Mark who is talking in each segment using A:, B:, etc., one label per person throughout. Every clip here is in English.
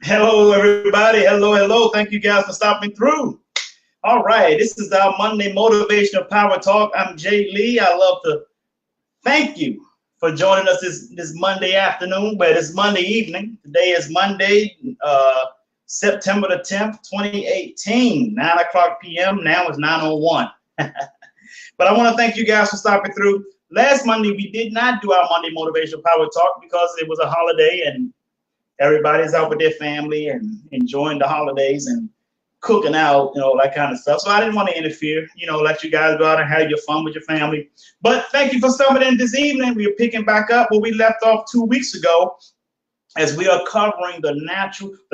A: Hello, everybody. Hello, hello. Thank you guys for stopping through. All right, this is our Monday Motivational Power Talk. I'm Jay Lee. I love to thank you for joining us this Monday afternoon, but it's Monday evening. Today is Monday, September the 10th, 2018, 9 o'clock p.m. Now it's 9:01. But I want to thank you guys for stopping through. Last Monday, we did not do our Monday Motivational Power Talk because it was a holiday and everybody's out with their family and enjoying the holidays and cooking out, that kind of stuff. So I didn't want to interfere, let you guys go out and have your fun with your family. But thank you for stopping in this evening. We are picking back up where we left off 2 weeks ago as we are covering the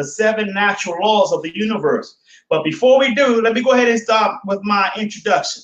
A: 7 natural laws of the universe. But before we do, let me go ahead and start with my introduction.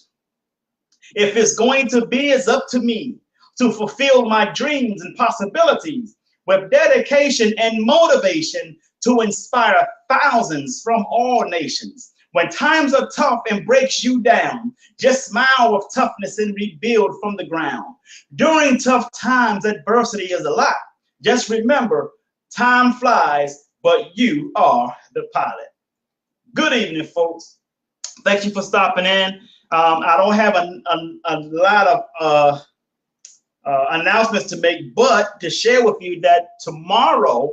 A: If it's going to be, it's up to me to fulfill my dreams and possibilities with dedication and motivation to inspire thousands from all nations. When times are tough and breaks you down, just smile with toughness and rebuild from the ground. During tough times, adversity is a lot. Just remember, time flies, but you are the pilot. Good evening, folks. Thank you for stopping in. I don't have a lot of announcements to make, but to share with you that tomorrow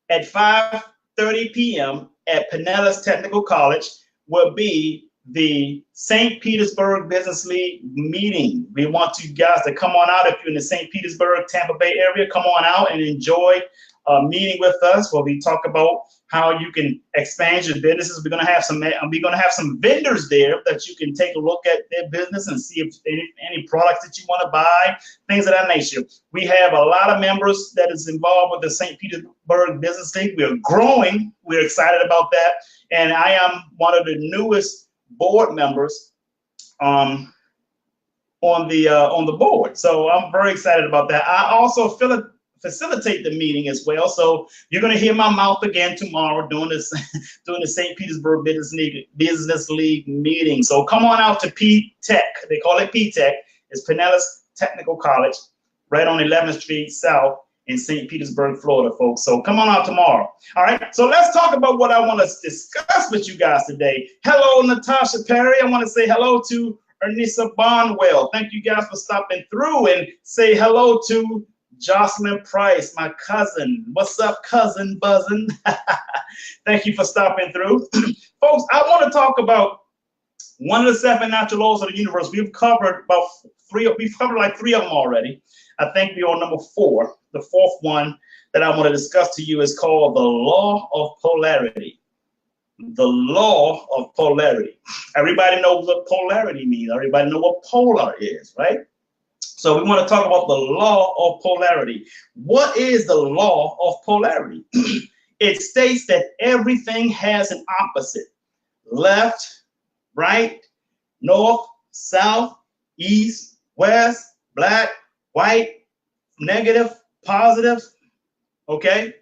A: at 5:30 p.m. at Pinellas Technical College will be the St. Petersburg Business League meeting. We want you guys to come on out. If you're in the St. Petersburg, Tampa Bay area, come on out and enjoy a meeting with us where we talk about how you can expand your businesses. We're gonna have some vendors there that you can take a look at their business and see if any products that you want to buy, things of that nature. We have a lot of members that is involved with the St. Petersburg Business League. We're growing. We're excited about that, and I am one of the newest board members on the board. So I'm very excited about that. I also facilitate the meeting as well. So you're going to hear my mouth again tomorrow during the St. Petersburg Business League meeting. So come on out to P-Tech. They call it P-Tech. It's Pinellas Technical College, right on 11th Street South in St. Petersburg, Florida, folks. So come on out tomorrow. All right. So let's talk about what I want to discuss with you guys today. Hello, Natasha Perry. I want to say hello to Ernisa Bonwell. Thank you guys for stopping through, and say hello to Jocelyn Price, my cousin. What's up, cousin buzzing? Thank you for stopping through. Folks, I want to talk about one of the 7 natural laws of the universe. We've covered like 3 of them already. I think we're on number 4. The 4th one that I want to discuss to you is called the Law of Polarity. The Law of Polarity. Everybody knows what polarity means. Everybody knows what polar is, right? So we want to talk about the law of polarity. What is the law of polarity? It states that everything has an opposite. Left, right, north, south, east, west, black, white, negative, positive. Okay?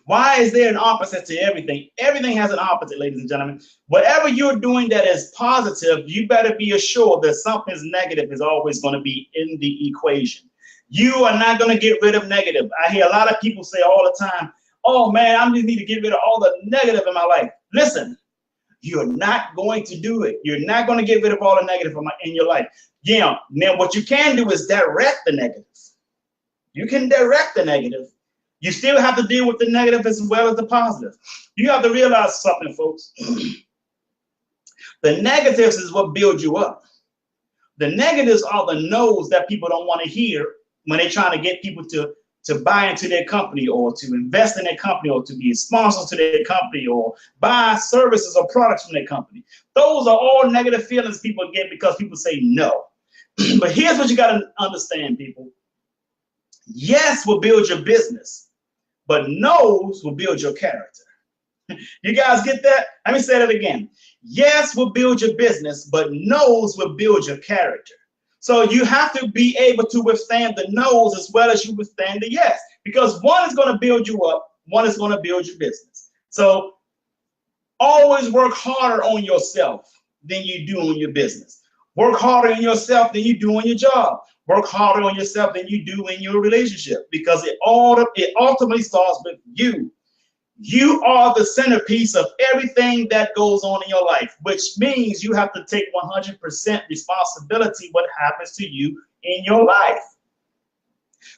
A: Why is there an opposite to everything? Everything has an opposite, ladies and gentlemen. Whatever you're doing that is positive, you better be assured that something's negative is always going to be in the equation. You are not going to get rid of negative. I hear a lot of people say all the time, oh man, I just need to get rid of all the negative in my life. Listen, you're not going to do it. You're not going to get rid of all the negative in your life. Yeah, now what you can do is direct the negative. You can direct the negative. You still have to deal with the negative as well as the positive. You have to realize something, folks. The negatives is what builds you up. The negatives are the no's that people don't want to hear when they're trying to get people to buy into their company or to invest in their company or to be sponsors to their company or buy services or products from their company. Those are all negative feelings people get because people say no. But here's what you got to understand, people. Yes will build your business, but no's will build your character. You guys get that? Let me say that again. Yes will build your business, but no's will build your character. So you have to be able to withstand the no's as well as you withstand the yes, because one is going to build you up, one is going to build your business. So always work harder on yourself than you do on your business. Work harder on yourself than you do on your job. work harder on yourself than you do in your relationship, because it ultimately starts with you. You are the centerpiece of everything that goes on in your life, which means you have to take 100% responsibility what happens to you in your life.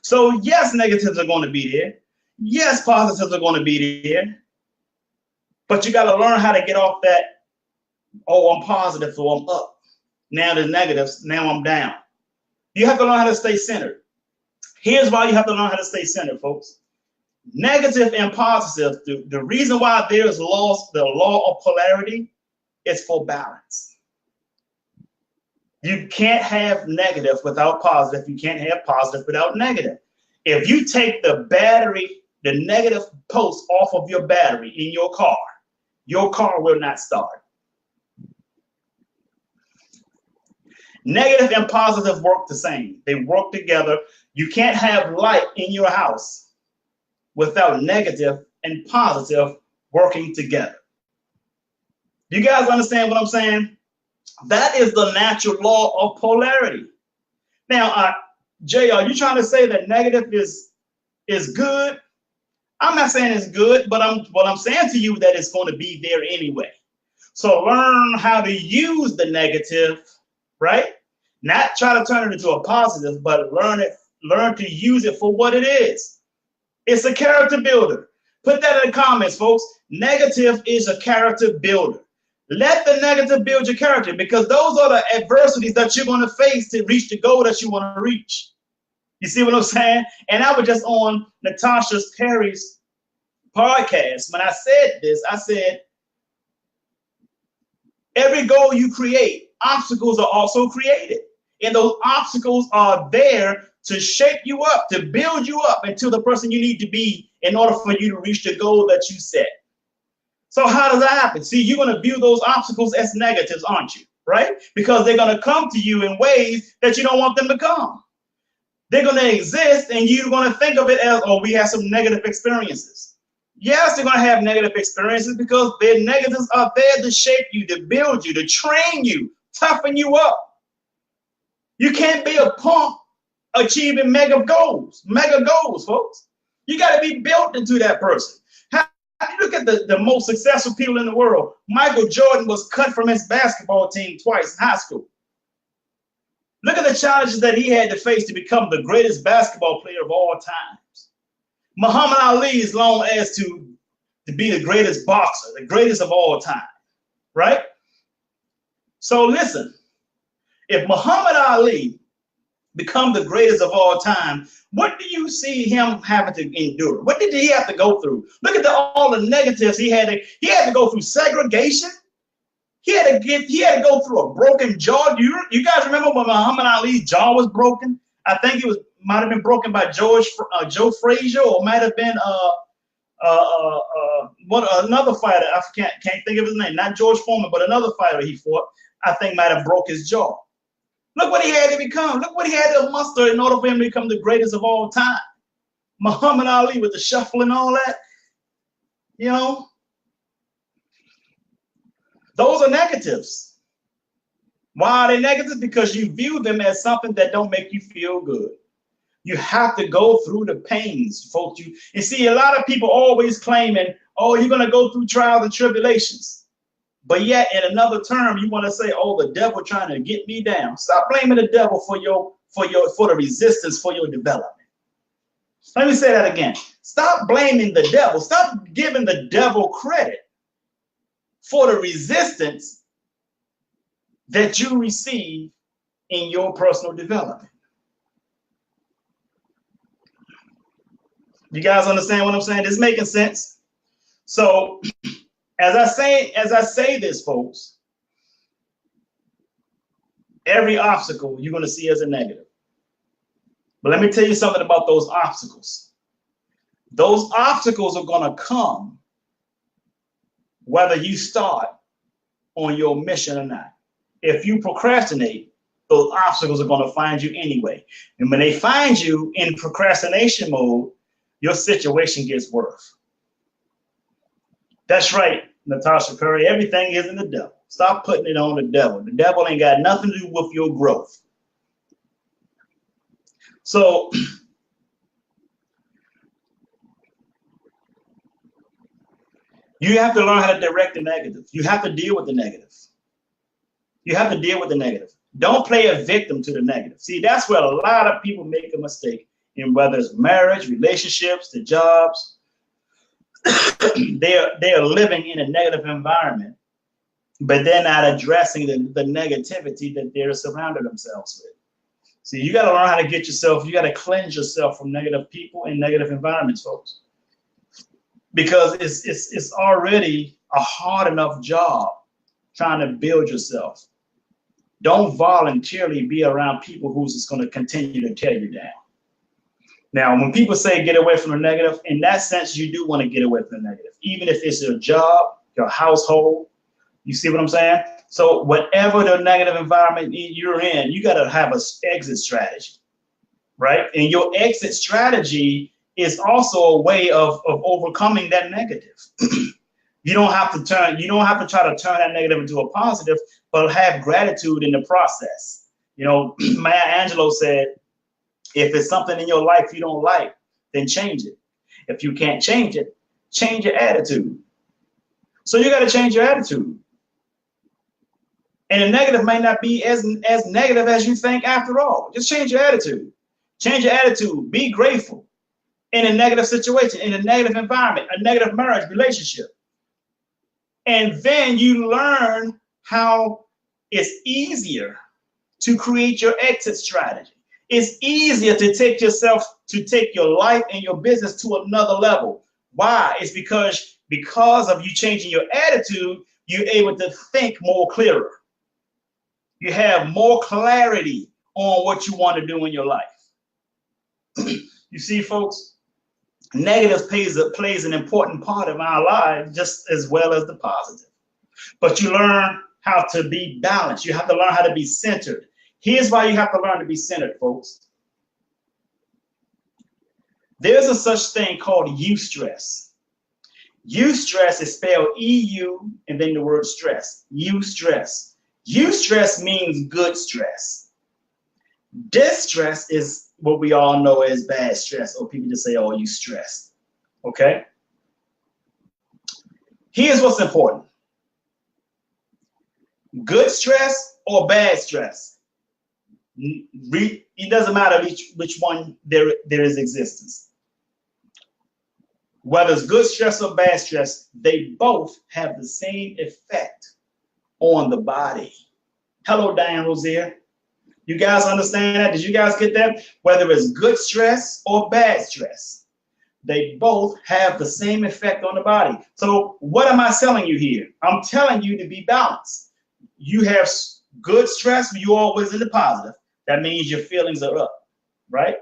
A: So yes, negatives are going to be there. Yes, positives are going to be there. But you got to learn how to get off that, oh, I'm positive, so I'm up. Now the negatives, now I'm down. You have to learn how to stay centered. Here's why you have to learn how to stay centered, folks. Negative and positive, the reason why there's the law of polarity is for balance. You can't have negative without positive. You can't have positive without negative. If you take the negative post off of your battery in your car will not start. Negative and positive work the same. They work together. You can't have light in your house without negative and positive working together. You guys understand what I'm saying? That is the natural law of polarity. Now, Jay, are you trying to say that negative is good? I'm not saying it's good, but I'm saying to you that it's going to be there anyway. So learn how to use the negative, right? Not try to turn it into a positive, but learn to use it for what it is. It's a character builder. Put that in the comments, folks. Negative is a character builder. Let the negative build your character, because those are the adversities that you're going to face to reach the goal that you want to reach. You see what I'm saying? And I was just on Natasha Perry's podcast. When I said this, I said, every goal you create, obstacles are also created. And those obstacles are there to shape you up, to build you up into the person you need to be in order for you to reach the goal that you set. So how does that happen? See, you're going to view those obstacles as negatives, aren't you? Right? Because they're going to come to you in ways that you don't want them to come. They're going to exist, and you're going to think of it as, oh, we have some negative experiences. Yes, they're going to have negative experiences because their negatives are there to shape you, to build you, to train you, toughen you up. You can't be a punk achieving mega goals, folks. You got to be built into that person. Look at the most successful people in the world. Michael Jordan was cut from his basketball team twice in high school. Look at the challenges that he had to face to become the greatest basketball player of all times. Muhammad Ali is long as to be the greatest boxer, the greatest of all time, right? So listen, if Muhammad Ali become the greatest of all time, what do you see him having to endure? What did he have to go through? Look at all the negatives he had to go through. Segregation. He had to go through a broken jaw. You guys remember when Muhammad Ali's jaw was broken? I think might have been broken by Joe Frazier, or might have been another fighter. I can't think of his name. Not George Foreman, but another fighter he fought, I think might have broke his jaw. Look what he had to become. Look what he had to muster in order for him to become the greatest of all time. Muhammad Ali with the shuffle and all that. You know, those are negatives. Why are they negatives? Because you view them as something that don't make you feel good. You have to go through the pains, folks. You see, a lot of people always claiming, oh, you're going to go through trials and tribulations. But yet, in another term, you want to say, "Oh, the devil trying to get me down." Stop blaming the devil for the resistance for your development. Let me say that again. Stop blaming the devil. Stop giving the devil credit for the resistance that you receive in your personal development. You guys understand what I'm saying? This is making sense. So, as I say this, folks, every obstacle you're going to see as a negative. But let me tell you something about those obstacles. Those obstacles are going to come whether you start on your mission or not. If you procrastinate, those obstacles are going to find you anyway. And when they find you in procrastination mode, your situation gets worse. That's right, Natasha Perry. Everything isn't the devil. Stop putting it on the devil. The devil ain't got nothing to do with your growth. So you have to learn how to direct the negative. You have to deal with the negative. You have to deal with the negative. Don't play a victim to the negative. See, that's where a lot of people make a mistake in, whether it's marriage, relationships, the jobs. They are living in a negative environment, but they're not addressing the negativity that they're surrounding themselves with. See, you got to learn how to get yourself, you got to cleanse yourself from negative people and negative environments, folks. Because it's already a hard enough job trying to build yourself. Don't voluntarily be around people who's just going to continue to tear you down. Now, when people say get away from the negative, in that sense, you do want to get away from the negative, even if it's your job, your household. You see what I'm saying? So whatever the negative environment you're in, you got to have an exit strategy, right? And your exit strategy is also a way of overcoming that negative. You don't have to try to turn that negative into a positive, but have gratitude in the process. You know, Maya Angelou said, if it's something in your life you don't like, then change it. If you can't change it, change your attitude. So you got to change your attitude. And the negative may not be as negative as you think after all. Just change your attitude. Change your attitude. Be grateful in a negative situation, in a negative environment, a negative marriage relationship. And then you learn how it's easier to create your exit strategy. It's easier to take your life and your business to another level. Why? It's because of you changing your attitude, you're able to think more clearer. You have more clarity on what you want to do in your life. You see, folks, negative plays an important part of our lives just as well as the positive. But you learn how to be balanced. You have to learn how to be centered. Here's why you have to learn to be centered, folks. There's a such thing called eustress. Eustress is spelled E-U and then the word stress. Eustress. Eustress means good stress. Distress is what we all know as bad stress, or people just say, oh, you stressed. Okay? Here's what's important. Good stress or bad stress. It doesn't matter which one there is existence. Whether it's good stress or bad stress, they both have the same effect on the body. Hello, Diane Rozier. You guys understand that? Did you guys get that? Whether it's good stress or bad stress, they both have the same effect on the body. So what am I telling you here? I'm telling you to be balanced. You have good stress, you're always in the positive. That means your feelings are up, right?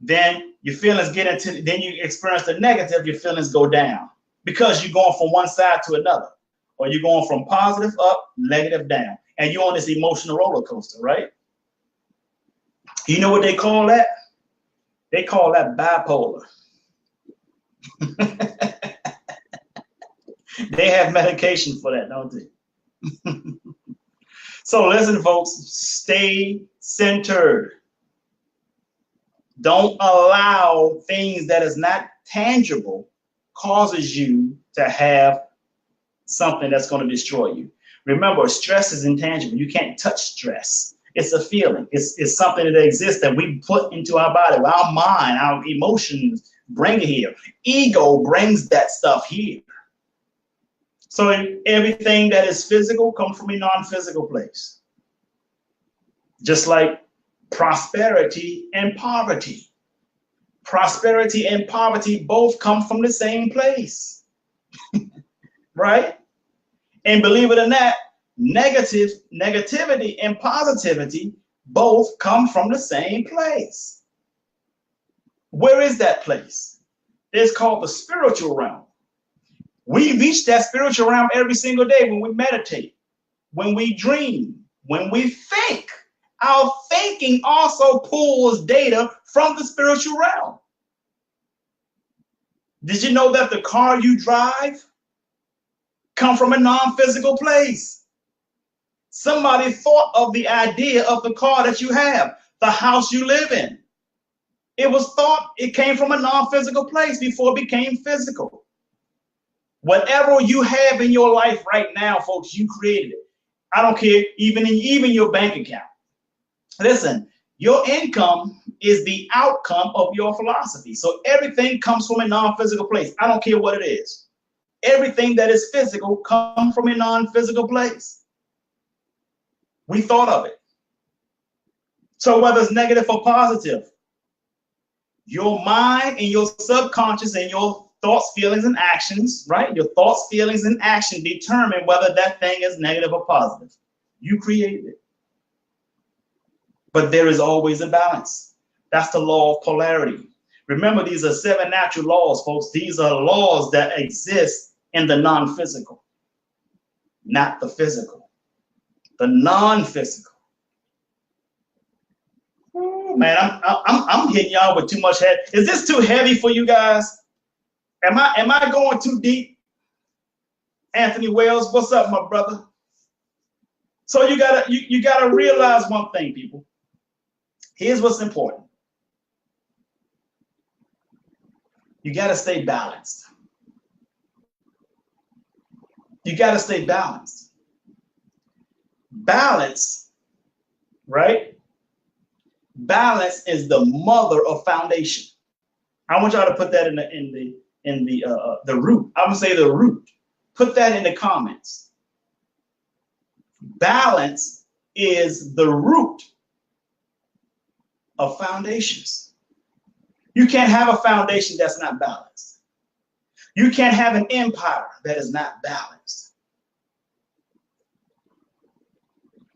A: Then your feelings then you experience the negative, your feelings go down because you're going from one side to another, or you're going from positive up, negative down, and you're on this emotional roller coaster, right? You know what they call that? They call that bipolar. They have medication for that, don't they? So listen, folks, stay centered. Don't allow things that is not tangible causes you to have something that's going to destroy you. Remember, stress is intangible. You can't touch stress. It's a feeling. It's something that exists that we put into our body. Our mind, our emotions bring it here. Ego brings that stuff here. So everything that is physical comes from a non-physical place. Just like prosperity and poverty. Prosperity and poverty both come from the same place. Right? And believe it or not, negativity and positivity both come from the same place. Where is that place? It's called the spiritual realm. We reach that spiritual realm every single day when we meditate, when we dream, when we think. Our thinking also pulls data from the spiritual realm. Did you know that the car you drive comes from a non-physical place? Somebody thought of the idea of the car that you have, the house you live in. It was thought, it came from a non-physical place before it became physical. Whatever you have in your life right now, folks, you created it. I don't care, even your bank account. Listen, your income is the outcome of your philosophy. So everything comes from a non-physical place. I don't care what it is. Everything that is physical comes from a non-physical place. We thought of it. So whether it's negative or positive, your mind and your subconscious and your thoughts, feelings, and actions, right? Your thoughts, feelings, and action determine whether that thing is negative or positive. You created it. But there is always a balance. That's the law of polarity. Remember, these are 7 natural laws, folks. These are laws that exist in the non-physical, not the physical. The non-physical. Man, I'm hitting y'all with too much head. Is this too heavy for you guys? Am I going too deep? Anthony Wells, what's up, my brother? So you gotta realize one thing, people. Here's what's important. You gotta stay balanced. You gotta stay balanced. Balance, right? Balance is the mother of foundation. I want y'all to put that in the root. I'm gonna say the root. Put that in the comments. Balance is the root of foundations. You can't have a foundation that's not balanced. You can't have an empire that is not balanced.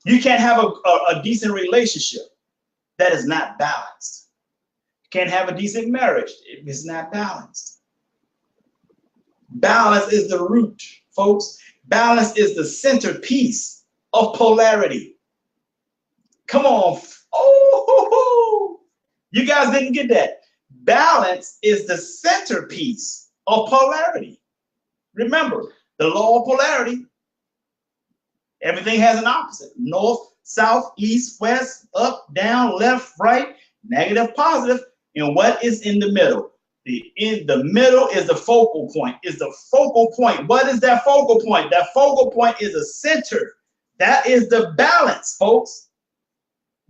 A: You can't have a decent relationship that is not balanced. You can't have a decent marriage if it's not balanced. Balance is the root, folks. Balance is the centerpiece of polarity. Come on. Oh, you guys didn't get that. Balance is the centerpiece of polarity. Remember, the law of polarity, everything has an opposite. North, south, east, west, up, down, left, right, negative, positive, and what is in the middle? In the middle is the focal point. Is the focal point. What is that focal point? That focal point is a center. That is the balance, folks.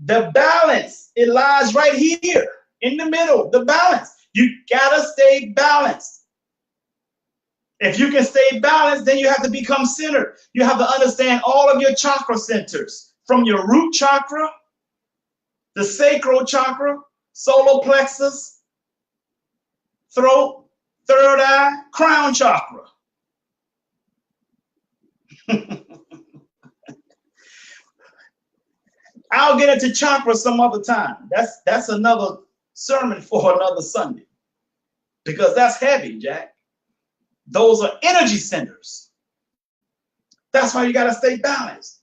A: The balance, it lies right here in the middle, the balance. You gotta stay balanced. If you can stay balanced, then you have to become centered. You have to understand all of your chakra centers, from your root chakra, the sacral chakra, solar plexus, throat, third eye, crown chakra. I'll get into chakra some other time. That's another sermon for another Sunday, because that's heavy, Jack. Those are energy centers. That's why you got to stay balanced.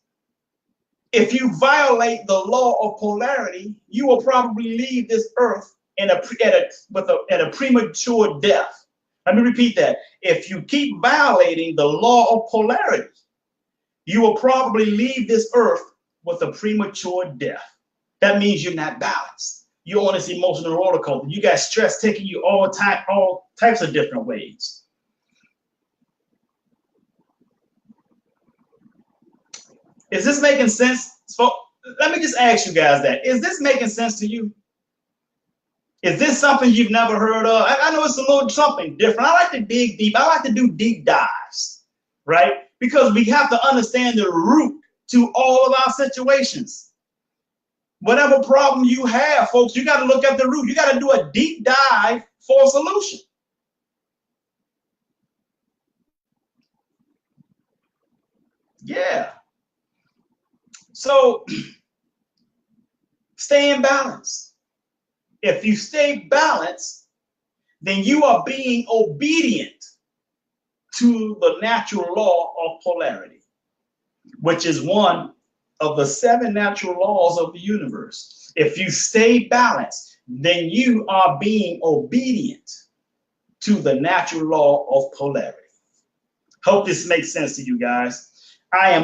A: If you violate the law of polarity, you will probably leave this earth at a premature death. Let me repeat that. If you keep violating the law of polarity, you will probably leave this earth with a premature death. That means you're not balanced. You're on this emotional roller coaster. You got stress taking you all types of different ways. Is this making sense? So let me just ask you guys that. Is this making sense to you? Is this something you've never heard of? I know it's a little something different. I like to dig deep. I like to do deep dives, right? Because we have to understand the root to all of our situations. Whatever problem you have, folks, you got to look at the root. You got to do a deep dive for a solution. Yeah. So stay in balance. If you stay balanced, then you are being obedient to the natural law of polarity, which is one of the 7 natural laws of the universe. If you stay balanced, then you are being obedient to the natural law of polarity. Hope this makes sense to you guys. I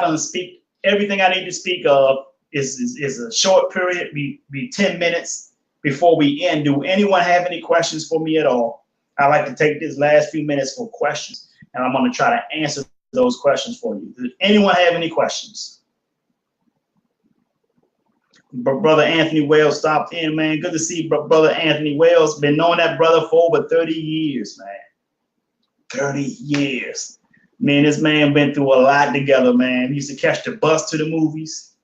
A: don't speak everything I need to speak of is a short period, be 10 minutes before we end, do anyone have any questions for me at all? I'd like to take this last few minutes for questions, and I'm going to try to answer those questions for you. Does anyone have any questions? Brother Anthony Wells stopped in, man. Good to see Brother Anthony Wells. Been knowing that brother for over 30 years, man. 30 years. Man, this man been through a lot together, man. We used to catch the bus to the movies.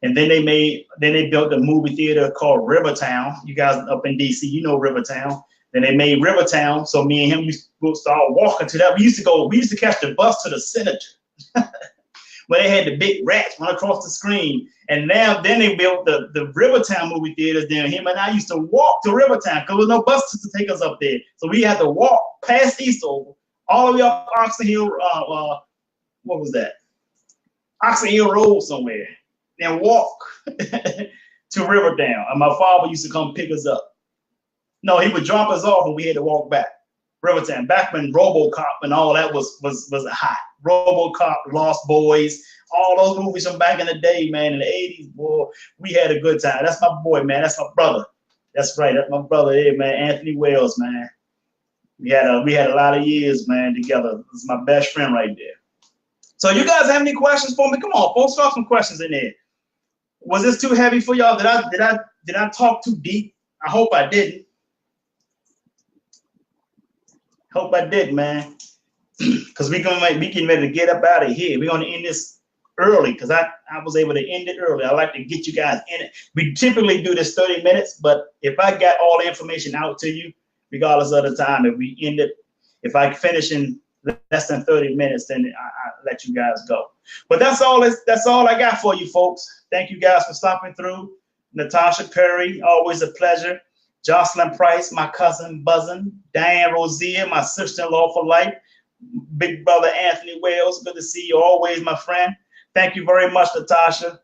A: And then they built a movie theater called Rivertown. You guys up in DC, you know Rivertown. Then they made Rivertown. So me and him used to start walking to that. We used to catch the bus to the Senator. Where they had the big rats run across the screen. And then they built the Rivertown movie theaters there. Him and I used to walk to Rivertown because there was no buses to take us up there. So we had to walk past Eastover, all the way up Oxon Hill, what was that? Oxon Hill Road somewhere. Then walk to Rivertown. And my father used to come pick us up. No, he would drop us off and we had to walk back. Rivertown, back when RoboCop and all that was hot. RoboCop, Lost Boys, all those movies from back in the day, man, in the 80s, boy, we had a good time. That's my boy, man. That's my brother. That's right. That's my brother here, man. Anthony Wells, man. We had a lot of years, man, together. This is my best friend right there. So you guys have any questions for me? Come on, folks, throw some questions in there. Was this too heavy for y'all? Did I talk too deep? I hope I didn't. Hope I did, man. Because we getting ready to get up out of here. We're gonna end this early because I was able to end it early. I like to get you guys in it. We typically do this 30 minutes, but if I got all the information out to you, regardless of the time, if we end it, if I finish in less than 30 minutes, then I let you guys go. But that's all I got for you, folks. Thank you guys for stopping through. Natasha Perry, always a pleasure. Jocelyn Price, my cousin Buzzin', Diane Rosier, my sister-in-law for life, big brother Anthony Wells, good to see you always, my friend. Thank you very much, Natasha.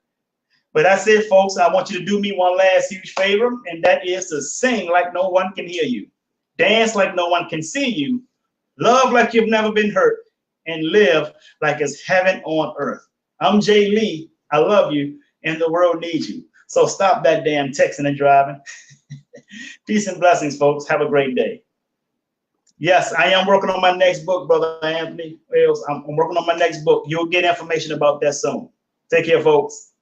A: But that's it, folks. I want you to do me one last huge favor, and that is to sing like no one can hear you, dance like no one can see you, love like you've never been hurt, and live like it's heaven on earth. I'm Jay Lee. I love you, and the world needs you. So stop that damn texting and driving. Peace and blessings, folks. Have a great day. Yes, I am working on my next book, Brother Anthony Wells. I'm working on my next book. You'll get information about that soon. Take care, folks.